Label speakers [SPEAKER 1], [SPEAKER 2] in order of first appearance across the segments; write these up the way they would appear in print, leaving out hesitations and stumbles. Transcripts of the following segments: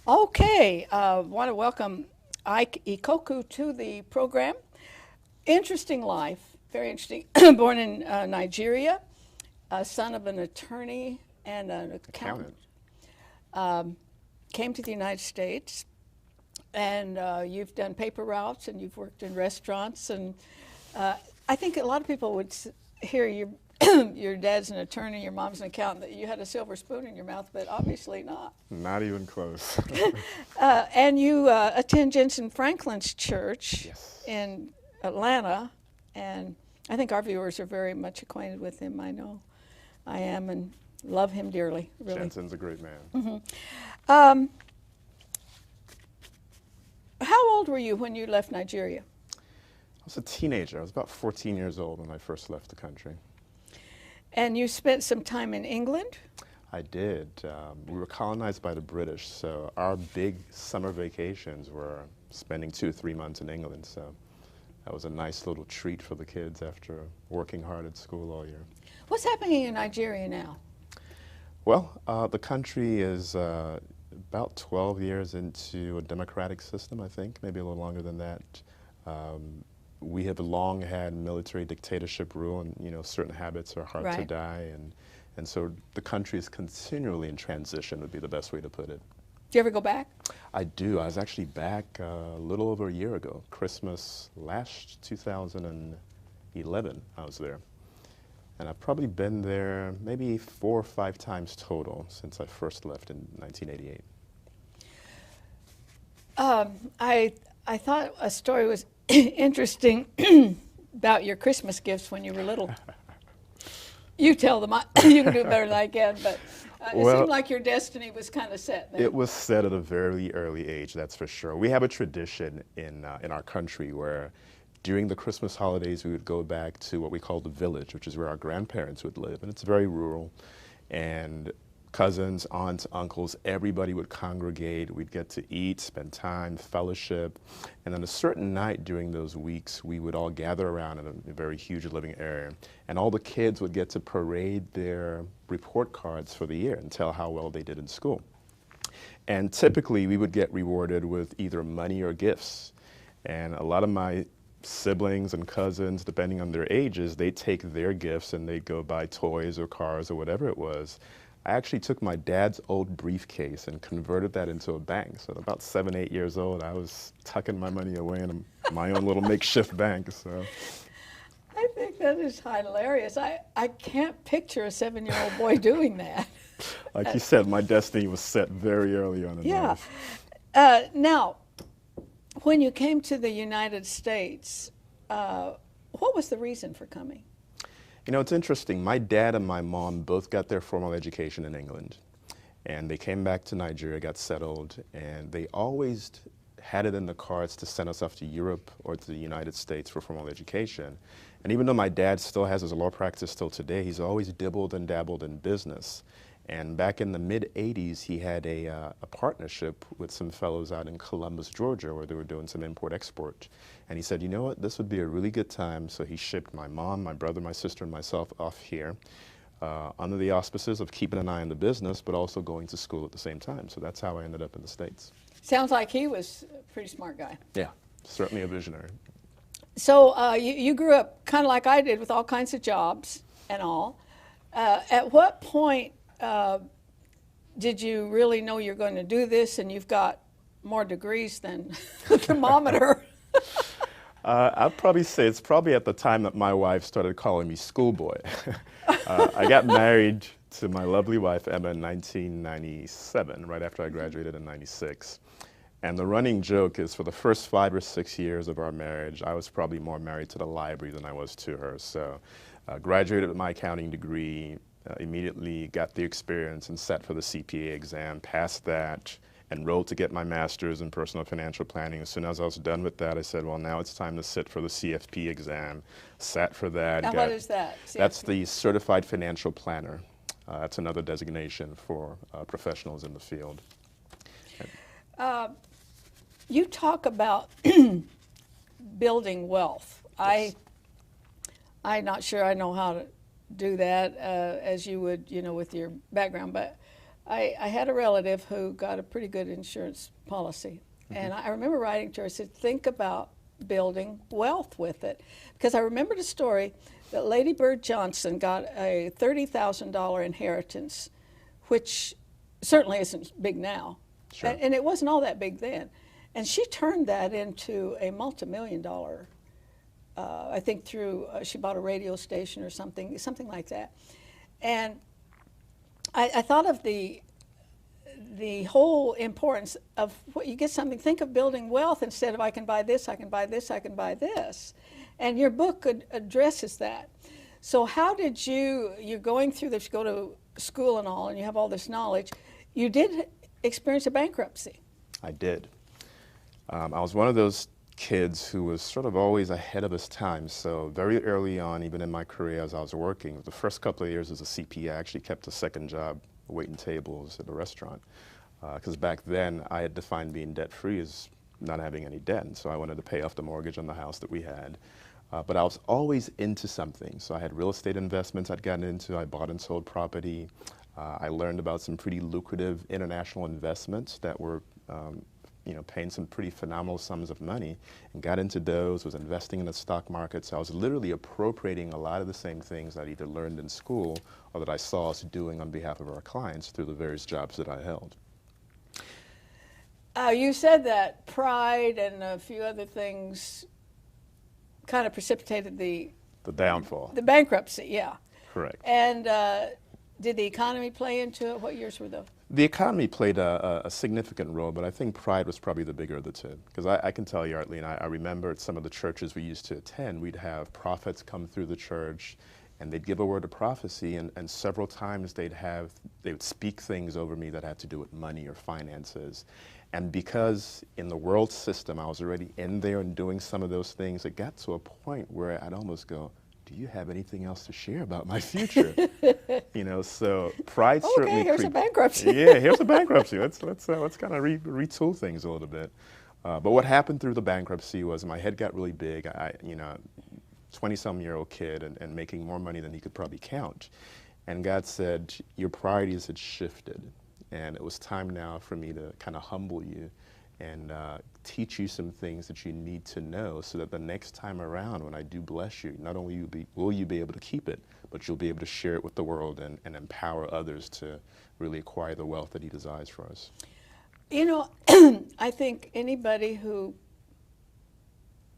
[SPEAKER 1] Okay, want to welcome Ike Ikokwu to the program. Interesting life, very interesting. Born in Nigeria, son of an attorney and an accountant.
[SPEAKER 2] Accountant.
[SPEAKER 1] Came to the United States, and you've done paper routes and you've worked in restaurants. And I think a lot of people would hear your dad's an attorney, your mom's an accountant, that you had a silver spoon in your mouth, but obviously not.
[SPEAKER 2] Not even close.
[SPEAKER 1] And you attend Jensen Franklin's church
[SPEAKER 2] Yes.
[SPEAKER 1] in Atlanta, and I think our viewers are very much acquainted with him. I know I am, and love him dearly, really.
[SPEAKER 2] Jensen's a great man.
[SPEAKER 1] Um, how old were you when you left Nigeria?
[SPEAKER 2] I was a teenager. I was about 14 years old when I first left the country.
[SPEAKER 1] And you spent some time in England?
[SPEAKER 2] I did. We were colonized by the British, so our big summer vacations were spending 2 or 3 months in England. So that was a nice little treat for the kids after working hard at school all year.
[SPEAKER 1] What's happening in Nigeria now?
[SPEAKER 2] Well, the country is about 12 years into a democratic system, I think, maybe a little longer than that. We have long had military dictatorship rule, and certain habits are hard to die, and so the country is continually in transition, would be the best way to put it.
[SPEAKER 1] Do you ever go back?
[SPEAKER 2] I do. I was actually back a little over a year ago, Christmas last 2011. I was there, and I've probably been there maybe 4 or 5 times total since I first left in 1988.
[SPEAKER 1] I thought a story was interesting about your Christmas gifts when you were little. You tell them. You can do it better than I can, but it seemed like your destiny was kind of set then.
[SPEAKER 2] It was set at a very early age, that's for sure. We have a tradition in our country where during the Christmas holidays we would go back to what we call the village, which is where our grandparents would live, and it's very rural. And cousins, aunts, uncles, everybody would congregate. We'd get to eat, spend time, fellowship. And on a certain night during those weeks, we would all gather around in a very huge living area. And all the kids would get to parade their report cards for the year and tell how well they did in school. And typically, we would get rewarded with either money or gifts. And a lot of my siblings and cousins, depending on their ages, they take their gifts and they go buy toys or cars or whatever it was. I actually took my dad's old briefcase and converted that into a bank. So at about 7, 8 years old, I was tucking my money away in my own little makeshift bank. So
[SPEAKER 1] I think that is hilarious. I can't picture a 7-year-old boy doing that.
[SPEAKER 2] like you said, my destiny was set very early on in life.
[SPEAKER 1] Now, when you came to the United States, what was the reason for coming?
[SPEAKER 2] It's interesting. My dad and my mom both got their formal education in England. And they came back to Nigeria, got settled, and they always had it in the cards to send us off to Europe or to the United States for formal education. And even though my dad still has his law practice still today, he's always dibbled and dabbled in business. And back in the mid-'80s, he had a partnership with some fellows out in Columbus, Georgia, where they were doing some import-export. And he said, you know what, this would be a really good time. So he shipped my mom, my brother, my sister, and myself off here under the auspices of keeping an eye on the business, but also going to school at the same time. So that's how I ended up in the States.
[SPEAKER 1] Sounds like he was a pretty smart guy.
[SPEAKER 2] Yeah, certainly a visionary.
[SPEAKER 1] So you grew up kind of like I did with all kinds of jobs and all. At what point did you really know you're going to do this and you've got more degrees than the thermometer?
[SPEAKER 2] I'd probably say it's probably at the time that my wife started calling me schoolboy. I got married to my lovely wife, Emma, in 1997, right after I graduated in 96. And the running joke is for the first 5 or 6 years of our marriage, I was probably more married to the library than I was to her. So graduated with my accounting degree, immediately got the experience and sat for the CPA exam, passed that, enrolled to get my master's in personal financial planning. As soon as I was done with that, I said, well, now it's time to sit for the CFP exam. Sat for that.
[SPEAKER 1] Now, what is that? CFP?
[SPEAKER 2] That's the Certified Financial Planner. That's another designation for professionals in the field.
[SPEAKER 1] You talk about building wealth.
[SPEAKER 2] Yes.
[SPEAKER 1] I'm not sure I know how to do that as you would, with your background, but I had a relative who got a pretty good insurance policy. And I remember writing to her, I said, think about building wealth with it. Because I remembered a story that Lady Bird Johnson got a $30,000 inheritance, which certainly isn't big now.
[SPEAKER 2] Sure.
[SPEAKER 1] And it wasn't all that big then. And she turned that into a multi-million-dollar, I think through, she bought a radio station or something like that. And I thought of the whole importance of what you get something. Think of building wealth instead of I can buy this, I can buy this, I can buy this. And your book addresses that. So how did you're going through this, you go to school and all, and you have all this knowledge. You did experience a bankruptcy.
[SPEAKER 2] I did. I was one of those kids who was sort of always ahead of his time. So very early on, even in my career as I was working, the first couple of years as a CPA, I actually kept a second job waiting tables at a restaurant. Because back then, I had defined being debt-free as not having any debt. And so I wanted to pay off the mortgage on the house that we had. But I was always into something. So I had real estate investments I'd gotten into. I bought and sold property. I learned about some pretty lucrative international investments that were paying some pretty phenomenal sums of money, and got into those, was investing in the stock market. So I was literally appropriating a lot of the same things that I either learned in school or that I saw us doing on behalf of our clients through the various jobs that I held.
[SPEAKER 1] You said that pride and a few other things kind of precipitated the
[SPEAKER 2] downfall.
[SPEAKER 1] The bankruptcy, yeah.
[SPEAKER 2] Correct.
[SPEAKER 1] And did the economy play into it? What years were those?
[SPEAKER 2] The economy played a significant role, but I think pride was probably the bigger of the two. Because I can tell you, Arlene, I remember at some of the churches we used to attend, we'd have prophets come through the church, and they'd give a word of prophecy, and several times they would speak things over me that had to do with money or finances. And because in the world system, I was already in there and doing some of those things, it got to a point where I'd almost go, do you have anything else to share about my future? So pride certainly.
[SPEAKER 1] Okay, here's a bankruptcy.
[SPEAKER 2] Yeah, here's a bankruptcy. Let's kind of retool things a little bit. But what happened through the bankruptcy was my head got really big. 20-some-year-old kid and making more money than he could probably count. And God said, your priorities had shifted. And it was time now for me to kind of humble you and teach you some things that you need to know so that the next time around when I do bless you, not only will you be able to keep it, but you'll be able to share it with the world and empower others to really acquire the wealth that he desires for us.
[SPEAKER 1] I think anybody who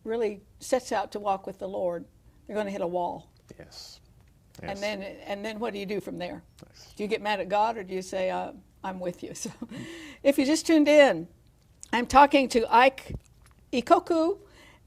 [SPEAKER 1] really sets out to walk with the Lord, they're going to hit a wall.
[SPEAKER 2] Yes.
[SPEAKER 1] And then what do you do from there?
[SPEAKER 2] Nice.
[SPEAKER 1] Do you get mad at God, or do you say, I'm with you? So if you just tuned in, I'm talking to Ike Ikokwu,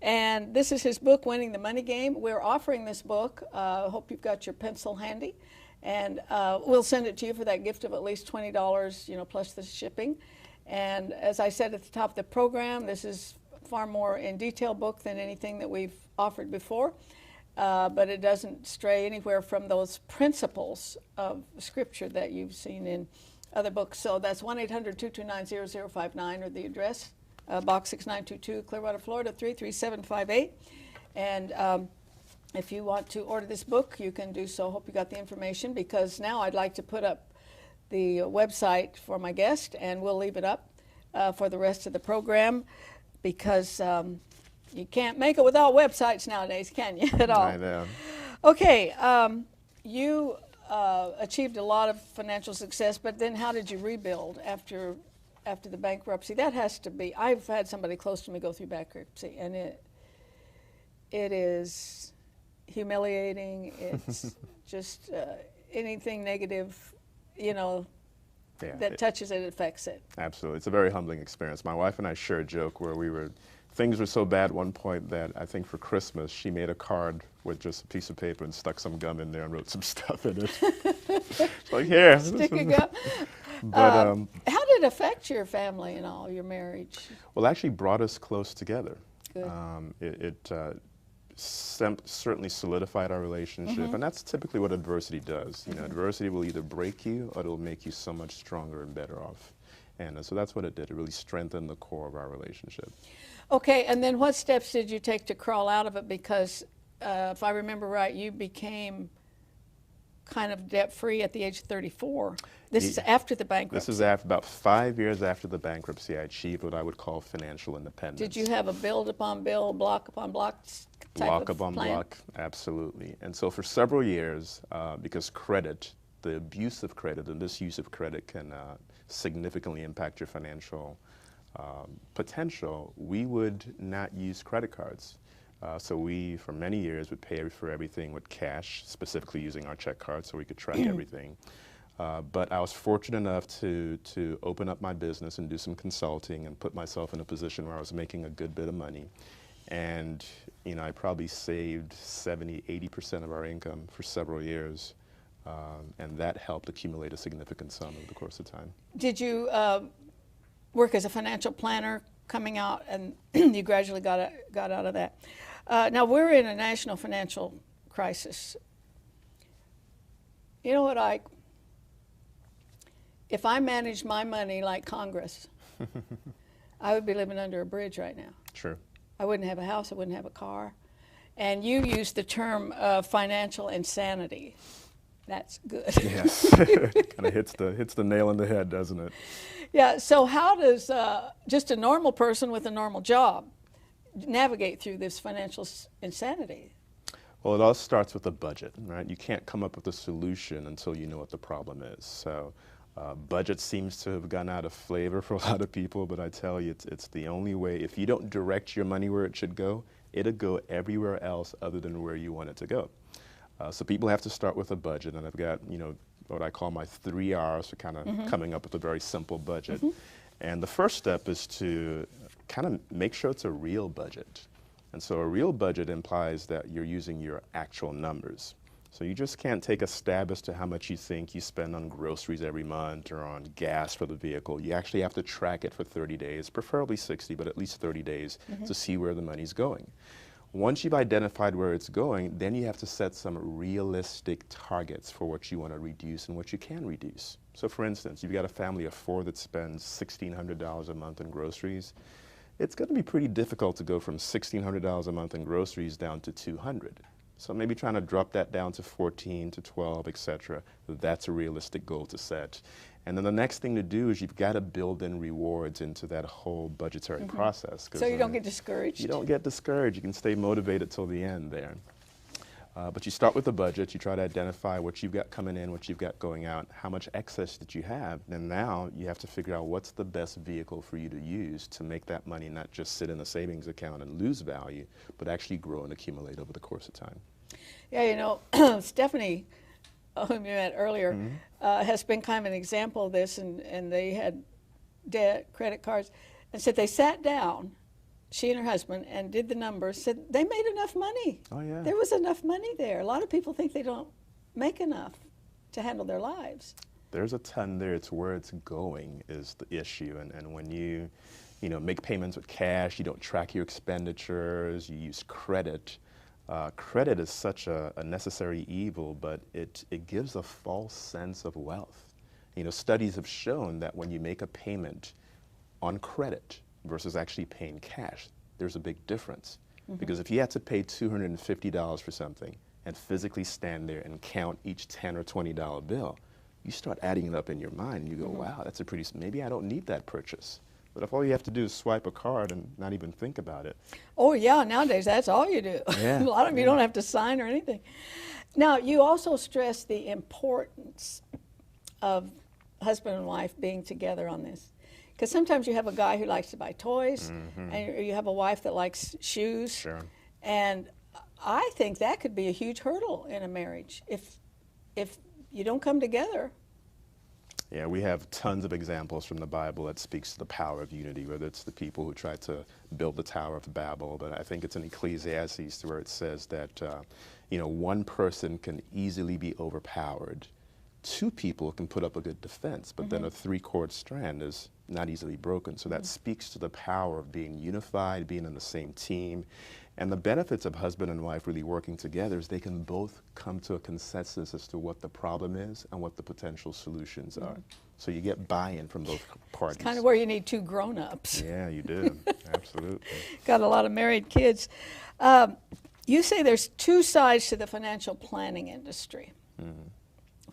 [SPEAKER 1] and this is his book, Winning the Money Game. We're offering this book. Hope you've got your pencil handy. And we'll send it to you for that gift of at least $20, plus the shipping. And as I said at the top of the program, this is far more in detail book than anything that we've offered before. But it doesn't stray anywhere from those principles of Scripture that you've seen in other books. So that's 1-800-229-0059, or the address, Box 6922, Clearwater, Florida, 33758. And if you want to order this book, you can do so. Hope you got the information, because now I'd like to put up the website for my guest, and we'll leave it up for the rest of the program, because you can't make it without websites nowadays, can you, at all?
[SPEAKER 2] I know.
[SPEAKER 1] Okay, you achieved a lot of financial success, but then how did you rebuild after the bankruptcy? That has to be, I've had somebody close to me go through bankruptcy, and it is humiliating. It's just anything negative, that touches it, affects it.
[SPEAKER 2] Absolutely. It's a very humbling experience. My wife and I share a joke where things were so bad at one point that I think for Christmas she made a card with just a piece of paper and stuck some gum in there and wrote some stuff in it. It's like, here.
[SPEAKER 1] Sticky gum.
[SPEAKER 2] But,
[SPEAKER 1] how did it affect your family and all, your marriage?
[SPEAKER 2] Well, it actually brought us close together.
[SPEAKER 1] Good.
[SPEAKER 2] It certainly solidified our relationship, and that's typically what adversity does. Adversity will either break you or it'll make you so much stronger and better off. And so that's what it did. It really strengthened the core of our relationship.
[SPEAKER 1] Okay, and then what steps did you take to crawl out of it? Because if I remember right, you became kind of debt-free at the age of 34. This is after the bankruptcy.
[SPEAKER 2] This is after about 5 years after the bankruptcy. I achieved what I would call financial independence.
[SPEAKER 1] Did you have a build upon build, block upon block type
[SPEAKER 2] block
[SPEAKER 1] of
[SPEAKER 2] upon
[SPEAKER 1] plan?
[SPEAKER 2] block, absolutely. And so for several years, because credit, the abuse of credit and misuse of credit can significantly impact your financial potential, we would not use credit cards. So we, for many years, would pay for everything with cash, specifically using our check card so we could track everything. But I was fortunate enough to open up my business and do some consulting and put myself in a position where I was making a good bit of money. And you know, I probably saved 70, 80% of our income for several years. And that helped accumulate a significant sum over the course of time.
[SPEAKER 1] Did you work as a financial planner coming out, and you gradually got out of that? Now we're in a national financial crisis. You know what, Ike? If I managed my money like Congress, I would be living under a bridge right now.
[SPEAKER 2] Sure.
[SPEAKER 1] I wouldn't have a house, I wouldn't have a car. And you used the term financial insanity. That's good.
[SPEAKER 2] Yes, kind of hits the nail on the head, doesn't it?
[SPEAKER 1] Yeah, so how does just a normal person with a normal job navigate through this financial insanity?
[SPEAKER 2] Well, it all starts with a budget, right? You can't come up with a solution until you know what the problem is. So budget seems to have gone out of flavor for a lot of people, but I tell you, it's the only way. If you don't direct your money where it should go, it'll go everywhere else other than where you want it to go. So people have to start with a budget, and I've got, you know, what I call my 3 R's for kind of coming up with a very simple budget. And the first step is to kind of make sure it's a real budget. And so a real budget implies that you're using your actual numbers. So you just can't take a stab as to how much you think you spend on groceries every month or on gas for the vehicle. You actually have to track it for 30 days, preferably 60, but at least 30 days to see where the money's going. Once you've identified where it's going, then you have to set some realistic targets for what you want to reduce and what you can reduce. So for instance, you've got a family of 4 that spends $1,600 a month on groceries. It's going to be pretty difficult to go from $1,600 a month in groceries down to $200. So maybe trying to drop that down to 14 to 12, etc. That's a realistic goal to set. And then the next thing to do is you've got to build in rewards into that whole budgetary process.
[SPEAKER 1] So you don't get discouraged?
[SPEAKER 2] You don't get discouraged. You can stay motivated till the end there. But you start with a budget. You try to identify what you've got coming in, what you've got going out, how much excess that you have. And now you have to figure out what's the best vehicle for you to use to make that money not just sit in a savings account and lose value, but actually grow and accumulate over the course of time.
[SPEAKER 1] Yeah, you know, Stephanie, whom you met earlier, has been kind of an example of this, and they had debt, credit cards, and said they sat down, she and her husband, and did the numbers, said they made enough money.
[SPEAKER 2] Oh, yeah.
[SPEAKER 1] There was enough money there. A lot of people think they don't make enough to handle their lives.
[SPEAKER 2] There's a ton there. It's where it's going is the issue. And when you make payments with cash, you don't track your expenditures, you use credit. Credit is such a necessary evil, but it gives a false sense of wealth. You know, studies have shown that when you make a payment on credit versus actually paying cash, there's a big difference. Because if you had to pay $250 for something and physically stand there and count each $10 or $20 bill, you start adding it up in your mind and you go, wow, that's maybe I don't need that purchase. But if all you have to do is swipe a card and not even think about it.
[SPEAKER 1] Oh yeah, nowadays that's all you do.
[SPEAKER 2] Yeah,
[SPEAKER 1] a lot of you don't have to sign or anything. Now, you also stress the importance of husband and wife being together on this. Because sometimes you have a guy who likes to buy toys, and you have a wife that likes shoes.
[SPEAKER 2] Sure.
[SPEAKER 1] And I think that could be a huge hurdle in a marriage if you don't come together.
[SPEAKER 2] Yeah, we have tons of examples from the Bible that speaks to the power of unity, whether it's the people who tried to build the Tower of Babel, but I think it's in Ecclesiastes where it says that, one person can easily be overpowered. 2 people can put up a good defense, but then a 3-cord strand is not easily broken. So that speaks to the power of being unified, being on the same team. And the benefits of husband and wife really working together is they can both come to a consensus as to what the problem is and what the potential solutions are. So you get buy-in from both parties.
[SPEAKER 1] It's kind of where you need 2 grown-ups.
[SPEAKER 2] Yeah, you do. Absolutely.
[SPEAKER 1] Got a lot of married kids. You say there's 2 sides to the financial planning industry.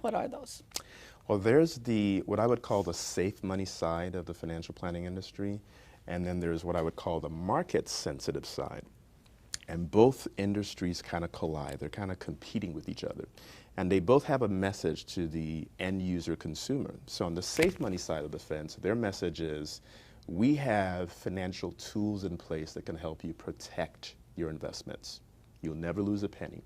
[SPEAKER 1] What are those?
[SPEAKER 2] Well, there's what I would call the safe money side of the financial planning industry, and then there's what I would call the market sensitive side. And both industries kind of collide. They're kind of competing with each other. And they both have a message to the end user consumer. So on the safe money side of the fence, their message is, we have financial tools in place that can help you protect your investments. You'll never lose a penny.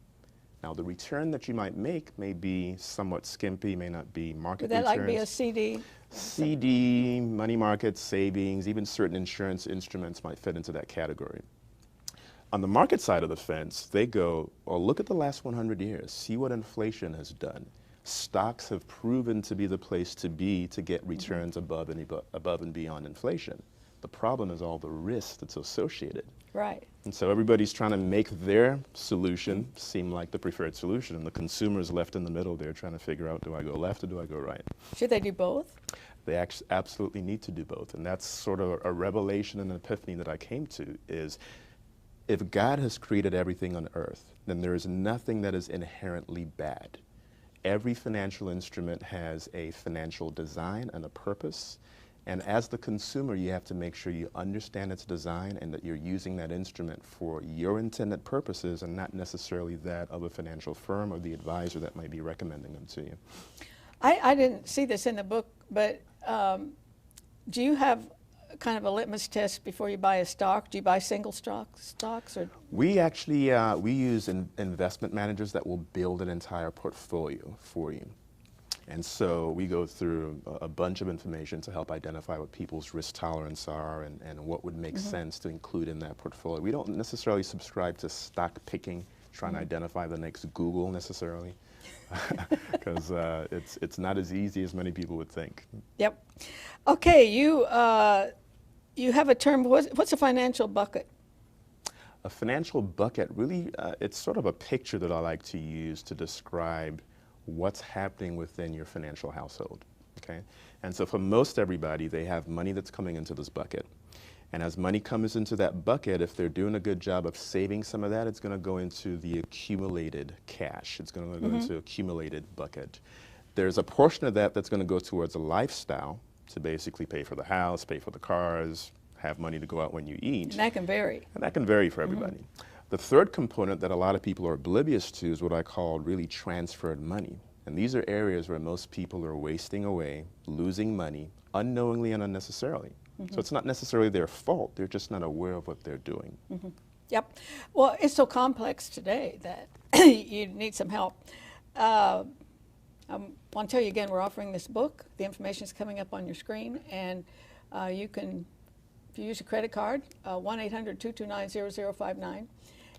[SPEAKER 2] Now, the return that you might make may be somewhat skimpy, may not be market
[SPEAKER 1] Would that
[SPEAKER 2] returns.
[SPEAKER 1] like be a CD?
[SPEAKER 2] CD, money market, savings, even certain insurance instruments might fit into that category. On the market side of the fence, they go, well, look at the last 100 years. See what inflation has done. Stocks have proven to be the place to be to get returns above and beyond inflation. The problem is all the risk that's associated.
[SPEAKER 1] Right.
[SPEAKER 2] And so everybody's trying to make their solution seem like the preferred solution, and the consumer is left in the middle there trying to figure out, do I go left or do I go right?
[SPEAKER 1] Should they do both?
[SPEAKER 2] They absolutely need to do both. And that's sort of a revelation and an epiphany that I came to is, if God has created everything on earth, then there is nothing that is inherently bad. Every financial instrument has a financial design and a purpose. And as the consumer, you have to make sure you understand its design and that you're using that instrument for your intended purposes and not necessarily that of a financial firm or the advisor that might be recommending them to you.
[SPEAKER 1] I didn't see this in the book, but do you have kind of a litmus test before you buy a stock? Do you buy single stocks? Or?
[SPEAKER 2] We actually, we use investment managers that will build an entire portfolio for you. And so we go through a bunch of information to help identify what people's risk tolerance are and what would make sense to include in that portfolio. We don't necessarily subscribe to stock picking, trying to identify the next Google necessarily, because it's not as easy as many people would think.
[SPEAKER 1] Yep. Okay, you have a term. What's a financial bucket?
[SPEAKER 2] A financial bucket, really, it's sort of a picture that I like to use to describe what's happening within your financial household, okay? And so for most everybody, they have money that's coming into this bucket. And as money comes into that bucket, if they're doing a good job of saving some of that, it's gonna go into the accumulated cash. It's gonna go into accumulated bucket. There's a portion of that that's gonna go towards a lifestyle to basically pay for the house, pay for the cars, have money to go out when you eat.
[SPEAKER 1] And that can vary.
[SPEAKER 2] And that can vary for everybody. The third component that a lot of people are oblivious to is what I call really transferred money. And these are areas where most people are wasting away, losing money, unknowingly and unnecessarily. So it's not necessarily their fault, they're just not aware of what they're doing.
[SPEAKER 1] Yep. Well, it's so complex today that you need some help. I want to tell you again, we're offering this book. The information is coming up on your screen, and you can, if you use a credit card, 1-800-229-0059.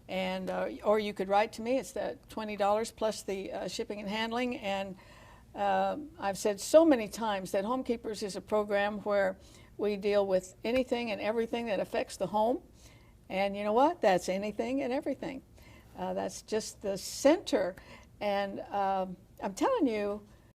[SPEAKER 1] And or you could write to me. It's the $20 plus the shipping and handling. And I've said so many times that Homekeepers is a program where we deal with anything and everything that affects the home. And you know what? That's anything and everything. That's just the center. And I'm telling you,